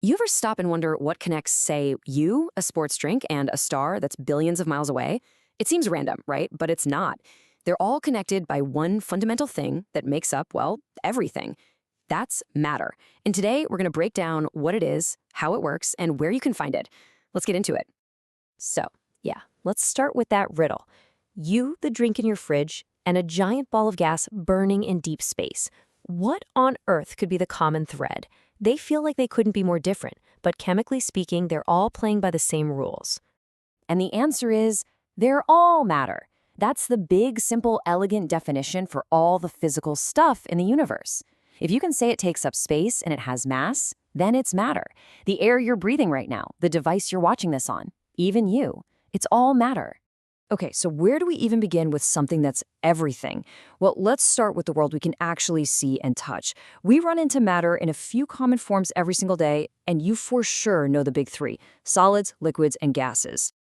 You ever stop and wonder what connects, say, you, a sports drink, and a star that's billions of miles away? It seems random, right? But it's not. They're all connected by one fundamental thing that makes up, well, everything. That's matter. And today, we're going to break down what it is, how it works, and where you can find it. Let's get into it. So, yeah, let's start with that riddle. You, the drink in your fridge, and a giant ball of gas burning in deep space. What on earth could be the common thread? They feel like they couldn't be more different, but chemically speaking, they're all playing by the same rules. And the answer is, they're all matter. That's the big, simple, elegant definition for all the physical stuff in the universe. If you can say it takes up space and it has mass, then it's matter. The air you're breathing right now, the device you're watching this on, even you. It's all matter. Okay, so where do we even begin with something that's everything? Well, let's start with the world we can actually see and touch. We run into matter in a few common forms every single day, and you for sure know the big three: solids, liquids, and gases.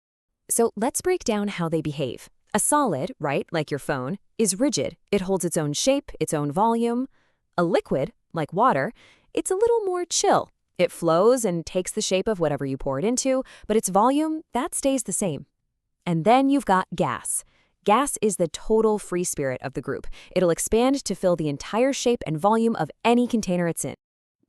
So let's break down how they behave. A solid, right, like your phone, is rigid. It holds its own shape, its own volume. A liquid, like water, it's a little more chill. It flows and takes the shape of whatever you pour it into, but its volume, that stays the same. And then you've got gas. Gas is the total free spirit of the group. It'll expand to fill the entire shape and volume of any container it's in.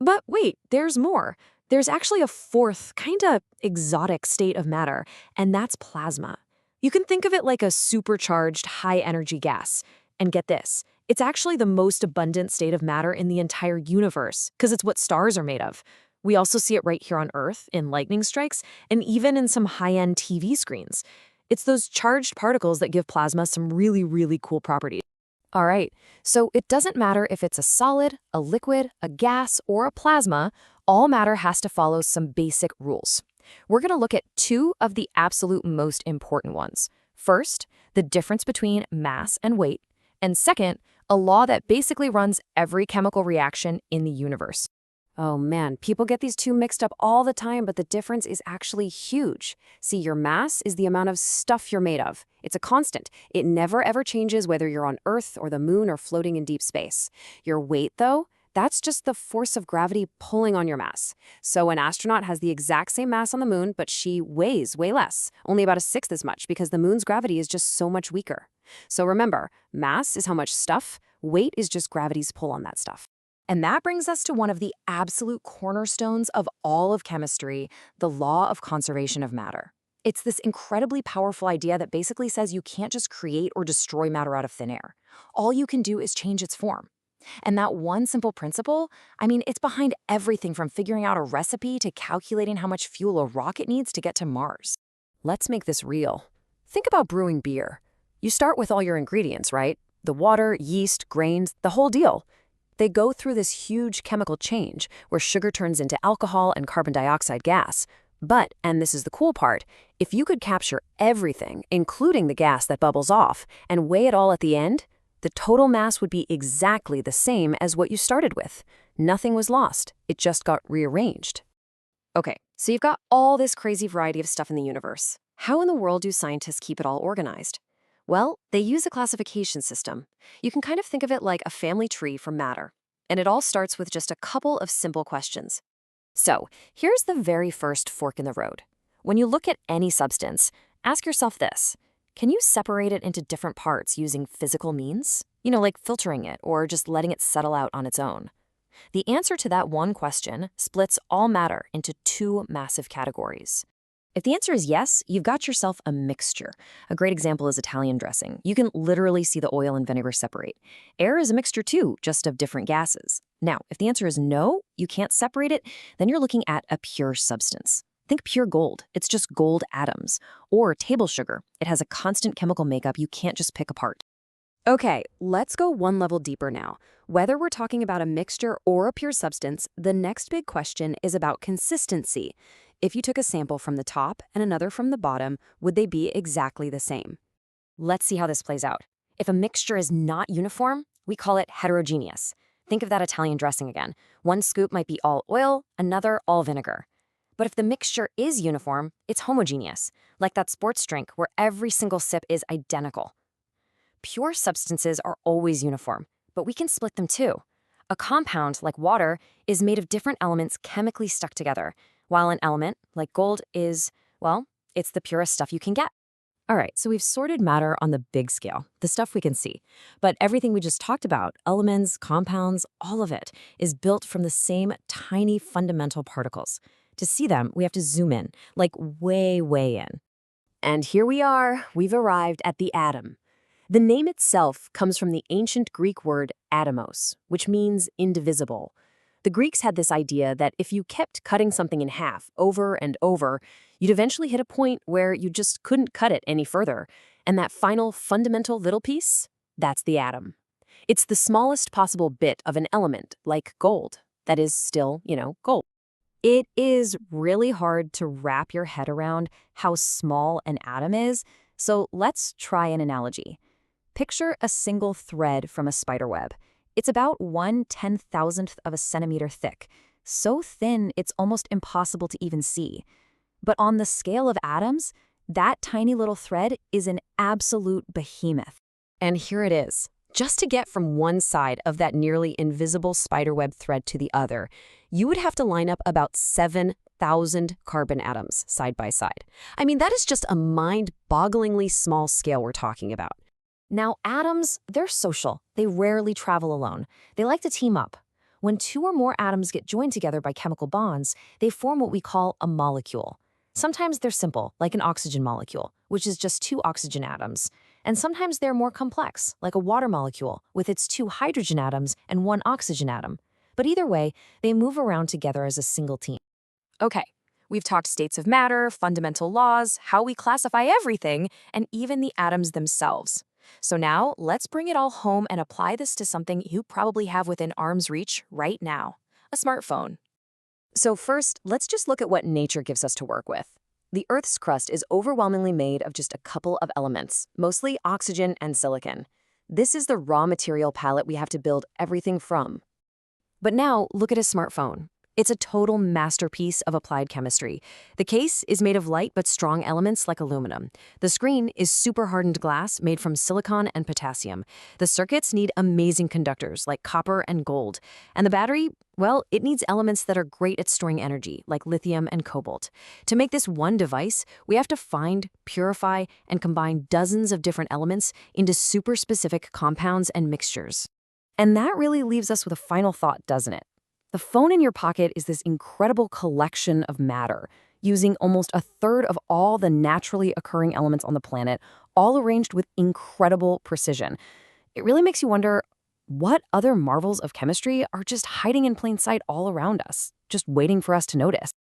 But wait, there's more. There's actually a fourth, kinda exotic state of matter, and that's plasma. You can think of it like a supercharged, high-energy gas. And get this, it's actually the most abundant state of matter in the entire universe, because it's what stars are made of. We also see it right here on Earth, in lightning strikes, and even in some high-end TV screens. It's those charged particles that give plasma some really, really cool properties. All right, so it doesn't matter if it's a solid, a liquid, a gas, or a plasma, all matter has to follow some basic rules. We're going to look at two of the absolute most important ones. First, the difference between mass and weight, and second, a law that basically runs every chemical reaction in the universe. Oh man, people get these two mixed up all the time, but the difference is actually huge. See, your mass is the amount of stuff you're made of. It's a constant. It never ever changes whether you're on Earth or the moon or floating in deep space. Your weight, though, that's just the force of gravity pulling on your mass. So an astronaut has the exact same mass on the moon, but she weighs way less, only about a sixth as much, because the moon's gravity is just so much weaker. So remember, mass is how much stuff, weight is just gravity's pull on that stuff. And that brings us to one of the absolute cornerstones of all of chemistry, the law of conservation of matter. It's this incredibly powerful idea that basically says you can't just create or destroy matter out of thin air. All you can do is change its form. And that one simple principle, it's behind everything from figuring out a recipe to calculating how much fuel a rocket needs to get to Mars. Let's make this real. Think about brewing beer. You start with all your ingredients, right? The water, yeast, grains, the whole deal. They go through this huge chemical change where sugar turns into alcohol and carbon dioxide gas. But, and this is the cool part, if you could capture everything, including the gas that bubbles off, and weigh it all at the end, the total mass would be exactly the same as what you started with. Nothing was lost. It just got rearranged. Okay, so you've got all this crazy variety of stuff in the universe. How in the world do scientists keep it all organized? Well, they use a classification system. You can kind of think of it like a family tree for matter. And it all starts with just a couple of simple questions. So, here's the very first fork in the road. When you look at any substance, ask yourself this. Can you separate it into different parts using physical means? Like filtering it or just letting it settle out on its own. The answer to that one question splits all matter into two massive categories. If the answer is yes, you've got yourself a mixture. A great example is Italian dressing. You can literally see the oil and vinegar separate. Air is a mixture too, just of different gases. Now, if the answer is no, you can't separate it, then you're looking at a pure substance. Think pure gold. It's just gold atoms. Or table sugar. It has a constant chemical makeup you can't just pick apart. Okay, let's go one level deeper now. Whether we're talking about a mixture or a pure substance, the next big question is about consistency. If you took a sample from the top and another from the bottom, would they be exactly the same? Let's see how this plays out. If a mixture is not uniform, we call it heterogeneous. Think of that Italian dressing again. One scoop might be all oil, another all vinegar. But if the mixture is uniform, it's homogeneous, like that sports drink where every single sip is identical. Pure substances are always uniform, but we can split them too. A compound, like water, is made of different elements chemically stuck together, while an element, like gold, is, well, it's the purest stuff you can get. All right, so we've sorted matter on the big scale, the stuff we can see. But everything we just talked about, elements, compounds, all of it, is built from the same tiny fundamental particles. To see them, we have to zoom in, like way, way in. And here we are, we've arrived at the atom. The name itself comes from the ancient Greek word atomos, which means indivisible. The Greeks had this idea that if you kept cutting something in half over and over, you'd eventually hit a point where you just couldn't cut it any further. And that final fundamental little piece, that's the atom. It's the smallest possible bit of an element, like gold, that is still, gold. It is really hard to wrap your head around how small an atom is, so let's try an analogy. Picture a single thread from a spider web. It's about 1/10,000th of a centimeter thick, so thin it's almost impossible to even see. But on the scale of atoms, that tiny little thread is an absolute behemoth. And here it is. Just to get from one side of that nearly invisible spiderweb thread to the other, you would have to line up about 7,000 carbon atoms side by side. I mean, that is just a mind-bogglingly small scale we're talking about. Now, atoms, they're social. They rarely travel alone. They like to team up. When two or more atoms get joined together by chemical bonds, they form what we call a molecule. Sometimes they're simple, like an oxygen molecule, which is just two oxygen atoms. And sometimes they're more complex, like a water molecule, with its two hydrogen atoms and one oxygen atom. But either way, they move around together as a single team. Okay, we've talked states of matter, fundamental laws, how we classify everything, and even the atoms themselves. So now, let's bring it all home and apply this to something you probably have within arm's reach right now, a smartphone. So first, let's just look at what nature gives us to work with. The Earth's crust is overwhelmingly made of just a couple of elements, mostly oxygen and silicon. This is the raw material palette we have to build everything from. But now, look at a smartphone. It's a total masterpiece of applied chemistry. The case is made of light but strong elements like aluminum. The screen is super hardened glass made from silicon and potassium. The circuits need amazing conductors like copper and gold. And the battery, well, it needs elements that are great at storing energy, like lithium and cobalt. To make this one device, we have to find, purify, and combine dozens of different elements into super specific compounds and mixtures. And that really leaves us with a final thought, doesn't it? The phone in your pocket is this incredible collection of matter, using almost a third of all the naturally occurring elements on the planet, all arranged with incredible precision. It really makes you wonder, what other marvels of chemistry are just hiding in plain sight all around us, just waiting for us to notice?